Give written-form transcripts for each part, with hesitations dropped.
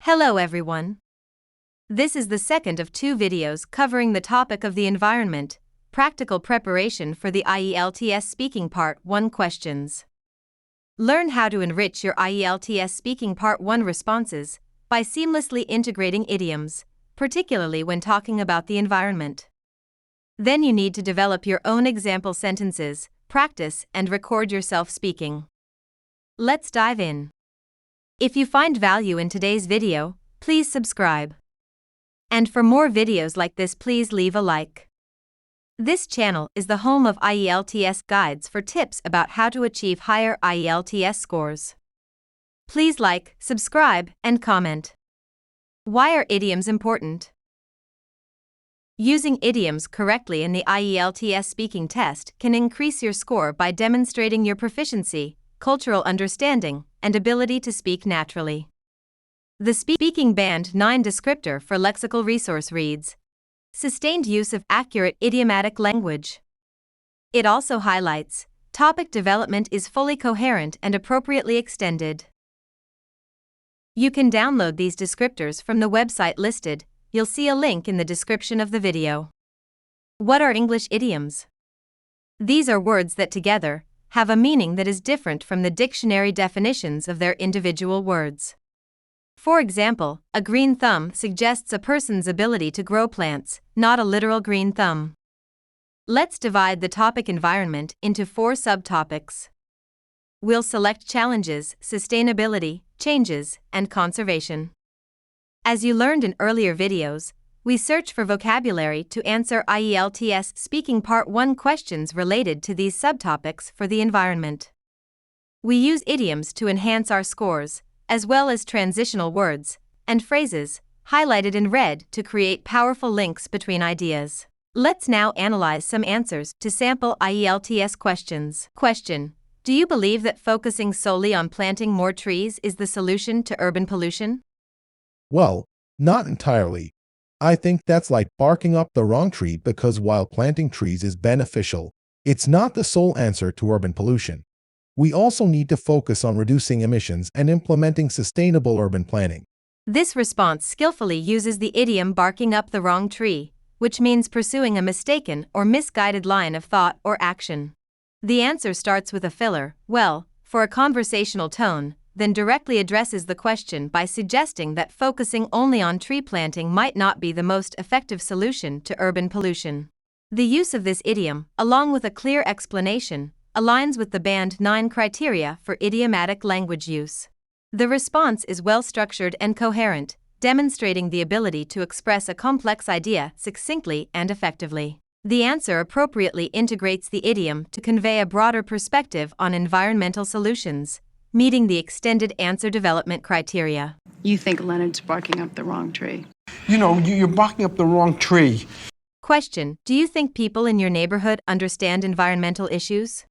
Hello everyone. This is the second of two videos covering the topic of the environment, practical preparation for the IELTS Speaking Part 1 questions. Learn how to enrich your IELTS Speaking Part 1 responses by seamlessly integrating idioms, particularly when talking about the environment. Then you need to develop your own example sentences, practice, and record yourself speaking. Let's dive in. If you find value in today's video, please subscribe. And for more videos like this, please leave a like. This channel is the home of IELTS guides for tips about how to achieve higher IELTS scores. Please like, subscribe, and comment. Why are idioms important? Using idioms correctly in the IELTS speaking test can increase your score by demonstrating your proficiency, cultural understanding, and ability to speak naturally. The Speaking Band 9 descriptor for lexical resource reads, sustained use of accurate idiomatic language. It also highlights, topic development is fully coherent and appropriately extended. You can download these descriptors from the website listed. You'll see a link in the description of the video. What are English idioms? These are words that together have a meaning that is different from the dictionary definitions of their individual words. For example, a green thumb suggests a person's ability to grow plants, not a literal green thumb. Let's divide the topic environment into 4 subtopics. We'll select challenges, sustainability, changes, and conservation. As you learned in earlier videos, we search for vocabulary to answer IELTS Speaking Part 1 questions related to these subtopics for the environment. We use idioms to enhance our scores, as well as transitional words and phrases, highlighted in red to create powerful links between ideas. Let's now analyze some answers to sample IELTS questions. Question: do you believe that focusing solely on planting more trees is the solution to urban pollution? Well, not entirely. I think that's like barking up the wrong tree because while planting trees is beneficial, it's not the sole answer to urban pollution. We also need to focus on reducing emissions and implementing sustainable urban planning. This response skillfully uses the idiom barking up the wrong tree, which means pursuing a mistaken or misguided line of thought or action. The answer starts with a filler, well, for a conversational tone, then directly addresses the question by suggesting that focusing only on tree planting might not be the most effective solution to urban pollution. The use of this idiom, along with a clear explanation, aligns with the Band 9 criteria for idiomatic language use. The response is well-structured and coherent, demonstrating the ability to express a complex idea succinctly and effectively. The answer appropriately integrates the idiom to convey a broader perspective on environmental solutions, meeting the extended answer development criteria. You think Leonard's barking up the wrong tree. You're barking up the wrong tree. Question: do you think people in your neighborhood understand environmental issues?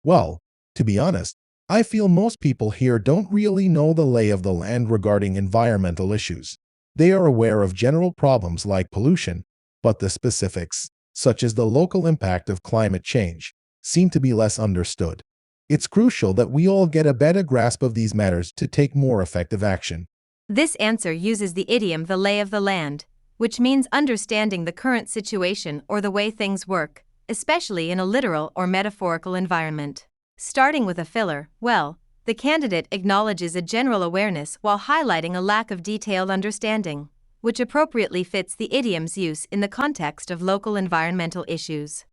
Well, to be honest, I feel most people here don't really know the lay of the land regarding environmental issues. They are aware of general problems like pollution, but the specifics, such as the local impact of climate change, seem to be less understood. It's crucial that we all get a better grasp of these matters to take more effective action. This answer uses the idiom the lay of the land, which means understanding the current situation or the way things work, especially in a literal or metaphorical environment. Starting with a filler, well, the candidate acknowledges a general awareness while highlighting a lack of detailed understanding, which appropriately fits the idiom's use in the context of local environmental issues.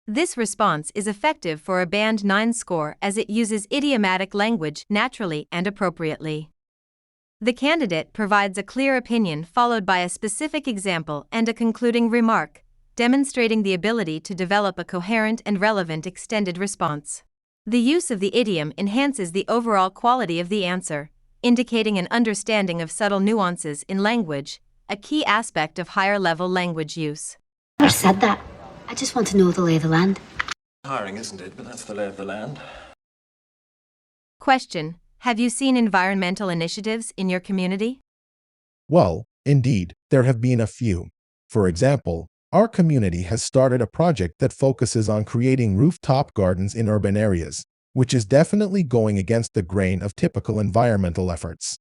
This response is effective for a Band 9 score as it uses idiomatic language naturally and appropriately. The candidate provides a clear opinion followed by a specific example and a concluding remark, demonstrating the ability to develop a coherent and relevant extended response. The use of the idiom enhances the overall quality of the answer, indicating an understanding of subtle nuances in language, a key aspect of higher-level language use. Never said that. I just want to know the lay of the land. Tiring, isn't it? But that's the lay of the land. Question: have you seen environmental initiatives in your community? Well, indeed, there have been a few. For example, our community has started a project that focuses on creating rooftop gardens in urban areas, which is definitely going against the grain of typical environmental efforts.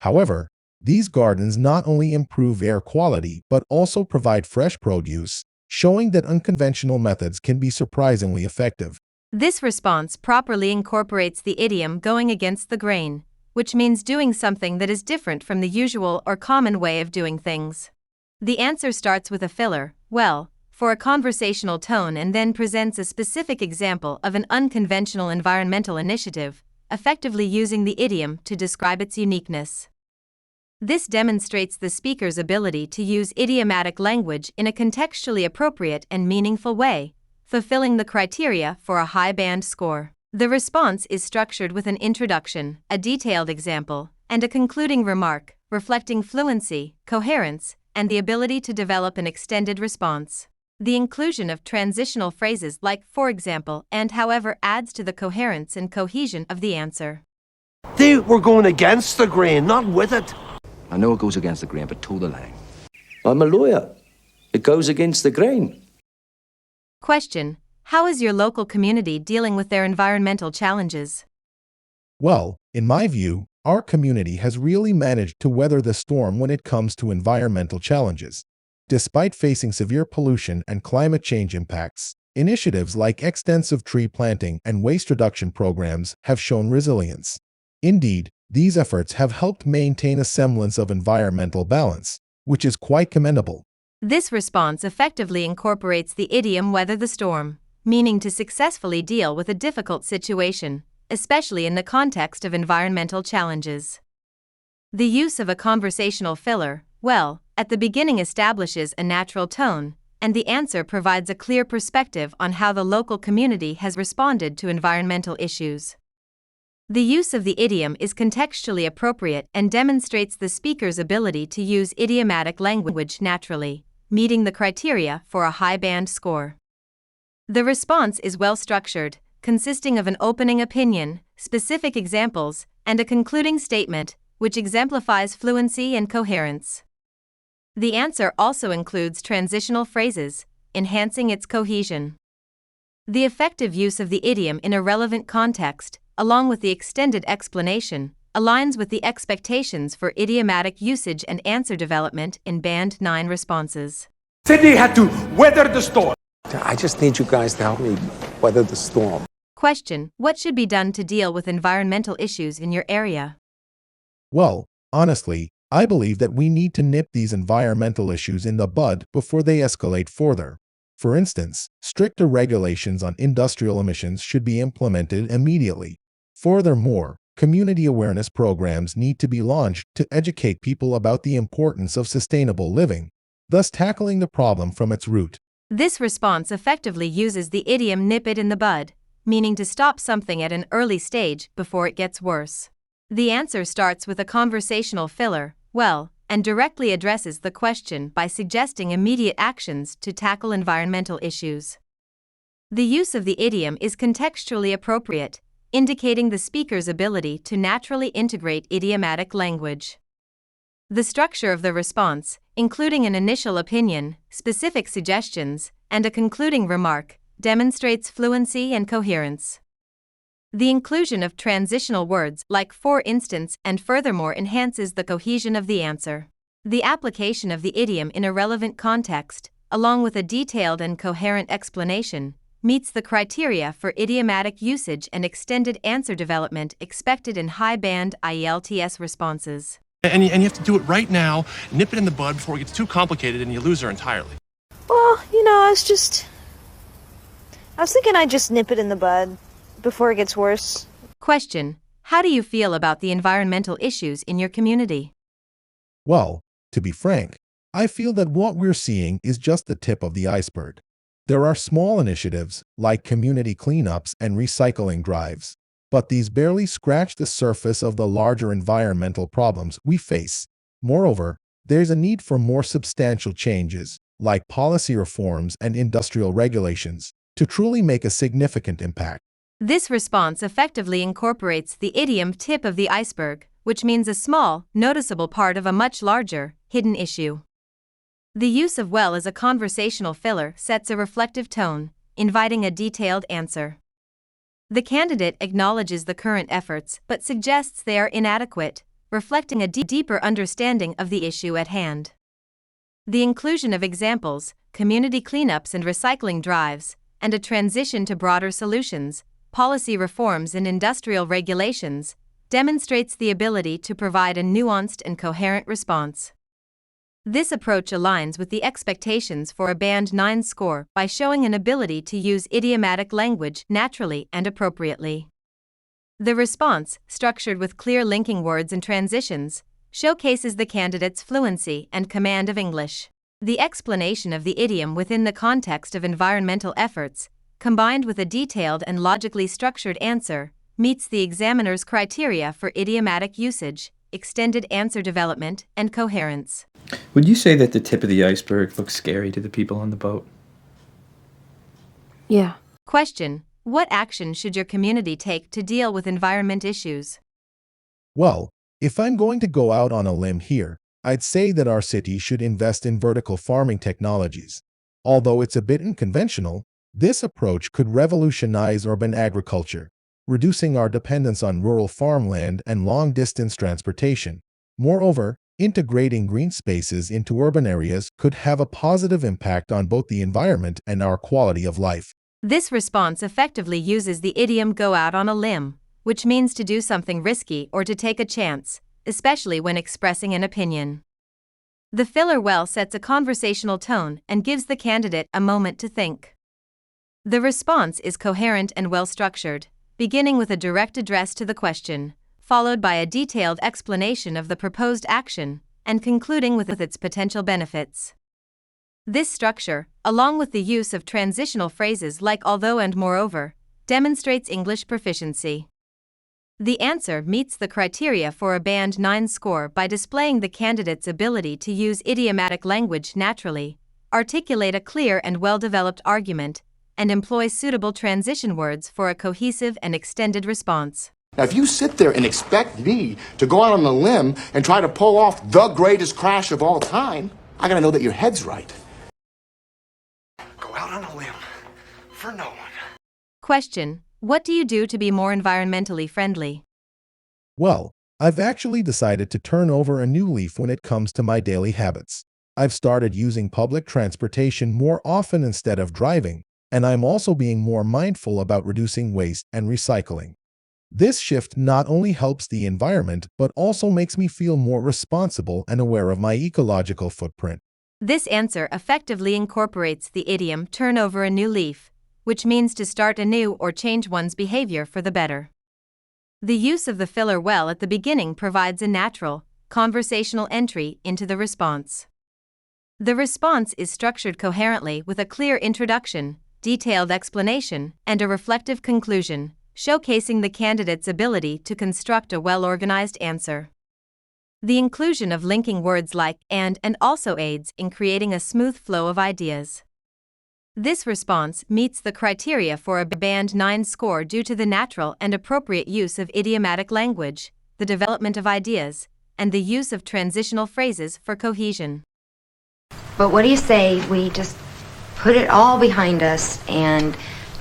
However, These gardens not only improve air quality but also provide fresh produce, showing that unconventional methods can be surprisingly effective. This response properly incorporates the idiom going against the grain, which means doing something that is different from the usual or common way of doing things. The answer starts with a filler, well, for a conversational tone and then presents a specific example of an unconventional environmental initiative, effectively using the idiom to describe its uniqueness. This demonstrates the speaker's ability to use idiomatic language in a contextually appropriate and meaningful way, fulfilling the criteria for a high band score. The response is structured with an introduction, a detailed example, and a concluding remark, reflecting fluency, coherence, and the ability to develop an extended response. The inclusion of transitional phrases like "for example" and "however" adds to the coherence and cohesion of the answer. They were going against the grain, not with it. I know it goes against the grain, but toe the line. I'm a lawyer. It goes against the grain. Question: how is your local community dealing with their environmental challenges? Well, in my view, our community has really managed to weather the storm when it comes to environmental challenges. Despite facing severe pollution and climate change impacts, initiatives like extensive tree planting and waste reduction programs have shown resilience. Indeed, these efforts have helped maintain a semblance of environmental balance, which is quite commendable. This response effectively incorporates the idiom "weather the storm," meaning to successfully deal with a difficult situation, especially in the context of environmental challenges. The use of a conversational filler, well, at the beginning establishes a natural tone, and the answer provides a clear perspective on how the local community has responded to environmental issues. The use of the idiom is contextually appropriate and demonstrates the speaker's ability to use idiomatic language naturally, meeting the criteria for a high band score. The response is well structured, consisting of an opening opinion, specific examples, and a concluding statement, which exemplifies fluency and coherence. The answer also includes transitional phrases, enhancing its cohesion. The effective use of the idiom in a relevant context, along with the extended explanation, aligns with the expectations for idiomatic usage and answer development in Band 9 responses. Sydney had to weather the storm. I just need you guys to help me weather the storm. Question: what should be done to deal with environmental issues in your area? Well, honestly, I believe that we need to nip these environmental issues in the bud before they escalate further. For instance, stricter regulations on industrial emissions should be implemented immediately. Furthermore, community awareness programs need to be launched to educate people about the importance of sustainable living, thus tackling the problem from its root. This response effectively uses the idiom "nip it in the bud," meaning to stop something at an early stage before it gets worse. The answer starts with a conversational filler, well, and directly addresses the question by suggesting immediate actions to tackle environmental issues. The use of the idiom is contextually appropriate, indicating the speaker's ability to naturally integrate idiomatic language. The structure of the response, including an initial opinion, specific suggestions, and a concluding remark, demonstrates fluency and coherence. The inclusion of transitional words like "for instance" and "furthermore" enhances the cohesion of the answer. The application of the idiom in a relevant context, along with a detailed and coherent explanation, meets the criteria for idiomatic usage and extended answer development expected in high-band IELTS responses. And you have to do it right now, nip it in the bud before it gets too complicated and you lose her entirely. Well, I was thinking I'd just nip it in the bud before it gets worse. Question: how do you feel about the environmental issues in your community? Well, to be frank, I feel that what we're seeing is just the tip of the iceberg. There are small initiatives like community cleanups and recycling drives, but these barely scratch the surface of the larger environmental problems we face. Moreover, there's a need for more substantial changes, like policy reforms and industrial regulations, to truly make a significant impact. This response effectively incorporates the idiom "tip of the iceberg," which means a small, noticeable part of a much larger, hidden issue. The use of "well" as a conversational filler sets a reflective tone, inviting a detailed answer. The candidate acknowledges the current efforts but suggests they are inadequate, reflecting a deeper understanding of the issue at hand. The inclusion of examples, community cleanups and recycling drives, and a transition to broader solutions, policy reforms and industrial regulations, demonstrates the ability to provide a nuanced and coherent response. This approach aligns with the expectations for a Band 9 score by showing an ability to use idiomatic language naturally and appropriately. The response, structured with clear linking words and transitions, showcases the candidate's fluency and command of English. The explanation of the idiom within the context of environmental efforts, combined with a detailed and logically structured answer, meets the examiner's criteria for idiomatic usage, extended answer development, and coherence. Would you say that the tip of the iceberg looks scary to the people on the boat? Yeah. Question: what action should your community take to deal with environment issues? Well, if I'm going to go out on a limb here, I'd say that our city should invest in vertical farming technologies. Although it's a bit unconventional, this approach could revolutionize urban agriculture, reducing our dependence on rural farmland and long-distance transportation. Moreover, integrating green spaces into urban areas could have a positive impact on both the environment and our quality of life. This response effectively uses the idiom "go out on a limb," which means to do something risky or to take a chance, especially when expressing an opinion. The filler well sets a conversational tone and gives the candidate a moment to think. The response is coherent and well-structured, beginning with a direct address to the question, followed by a detailed explanation of the proposed action, and concluding with its potential benefits. This structure, along with the use of transitional phrases like although and moreover, demonstrates English proficiency. The answer meets the criteria for a Band 9 score by displaying the candidate's ability to use idiomatic language naturally, articulate a clear and well-developed argument, and employ suitable transition words for a cohesive and extended response. Now, if you sit there and expect me to go out on a limb and try to pull off the greatest crash of all time, I gotta know that your head's right. Go out on a limb for no one. Question: what do you do to be more environmentally friendly? Well, I've actually decided to turn over a new leaf when it comes to my daily habits. I've started using public transportation more often instead of driving, and I'm also being more mindful about reducing waste and recycling. This shift not only helps the environment but also makes me feel more responsible and aware of my ecological footprint. This answer effectively incorporates the idiom "turn over a new leaf," which means to start anew or change one's behavior for the better. The use of the filler well at the beginning provides a natural, conversational entry into the response. The response is structured coherently with a clear introduction, detailed explanation, and a reflective conclusion, showcasing the candidate's ability to construct a well-organized answer. The inclusion of linking words like and also aids in creating a smooth flow of ideas. This response meets the criteria for a Band 9 score due to the natural and appropriate use of idiomatic language, the development of ideas, and the use of transitional phrases for cohesion. But what do you say we just put it all behind us and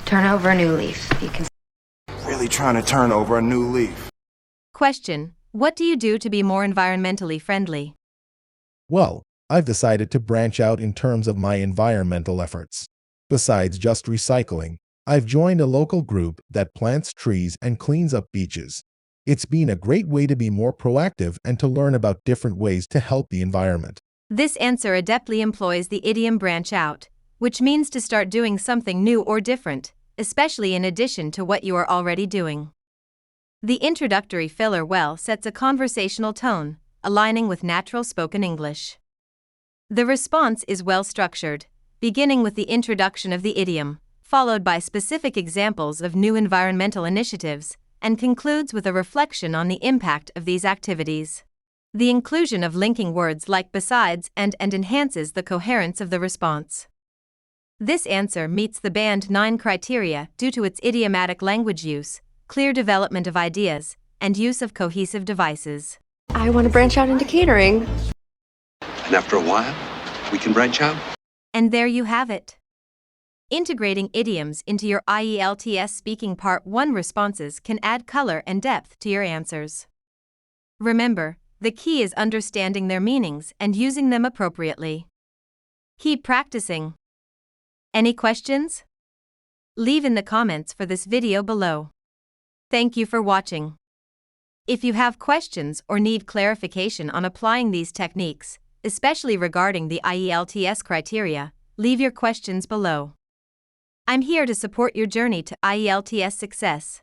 turn over a new leaf? You can Really trying to turn over a new leaf. Question: what do you do to be more environmentally friendly? Well, I've decided to branch out in terms of my environmental efforts. Besides just recycling, I've joined a local group that plants trees and cleans up beaches. It's been a great way to be more proactive and to learn about different ways to help the environment. This answer adeptly employs the idiom "branch out," which means to start doing something new or different, especially in addition to what you are already doing. The introductory filler well sets a conversational tone, aligning with natural spoken English. The response is well structured, beginning with the introduction of the idiom, followed by specific examples of new environmental initiatives, and concludes with a reflection on the impact of these activities. The inclusion of linking words like besides and enhances the coherence of the response. This answer meets the Band 9 criteria due to its idiomatic language use, clear development of ideas, and use of cohesive devices. I want to branch out into catering. And after a while, we can branch out. And there you have it. Integrating idioms into your IELTS Speaking Part 1 responses can add color and depth to your answers. Remember, The key is understanding their meanings and using them appropriately. Keep practicing. Any questions? Leave in the comments for this video below. Thank you for watching. If you have questions or need clarification on applying these techniques, especially regarding the IELTS criteria, leave your questions below. I'm here to support your journey to IELTS success.